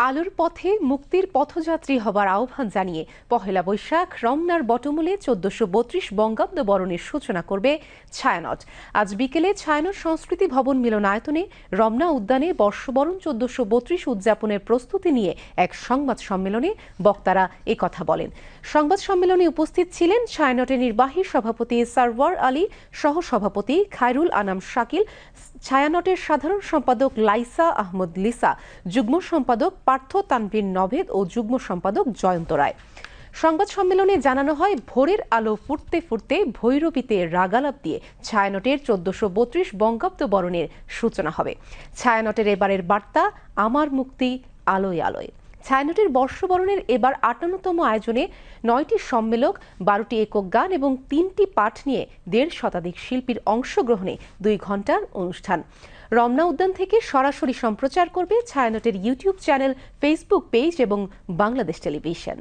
আলোর পথে মুক্তির পথযাত্রী হবার আহ্বান জানিয়ে পহেলা বৈশাখ রমনার বটমূলে ১৪৩২ বঙ্গাব্দ বরণের সূচনা করবে ছায়ানট। আজ বিকেলে ছায়ানট সংস্কৃতি ভবন মিলনায়তনে রমনা উদ্যানে বর্ষবরণ ১৪৩২ উদযাপনের প্রস্তুতি নিয়ে এক সংবাদ সম্মেলনে বক্তারা একথা বলেন। সংবাদ সম্মেলনে উপস্থিত ছিলেন ছায়ানটের নির্বাহী সভাপতি সারওয়ার আলী, সহসভাপতি খায়রুল আনাম শাকিল, ছায়ানটের সাধারণ সম্পাদক লাইসা আহমদ লিসা, যুগ্ম সম্পাদক পার্থ তানভীর নভেদ ও যুগ্ম সম্পাদক জয়ন্ত রায়। সংবাদ সম্মেলনে জানানো হয়, ভোরের আলো ফুটতে ফুটতে ভৈরবীতে রাগালাপ দিয়ে ছায়ানটের ১৪৩২ বঙ্গাব্দ বরণের সূচনা হবে। ছায়ানটের এবারের বার্তা আমার মুক্তি আলোয় আলোয়। ছায়ানটের বর্ষবরণের এবার ৫৮তম আয়োজনে ৯টি সম্মেলক, ১২টি একক গান এবং ৩টি পাঠ নিয়ে ১.৫ শতাধিক শিল্পীর অংশগ্রহণে ২ ঘণ্টার অনুষ্ঠান। রমনা উদ্যান থেকে সরাসরি সম্প্রচার করবে ছায়ানটের ইউটিউব চ্যানেল, ফেসবুক পেজ এবং বাংলাদেশ টেলিভিশন।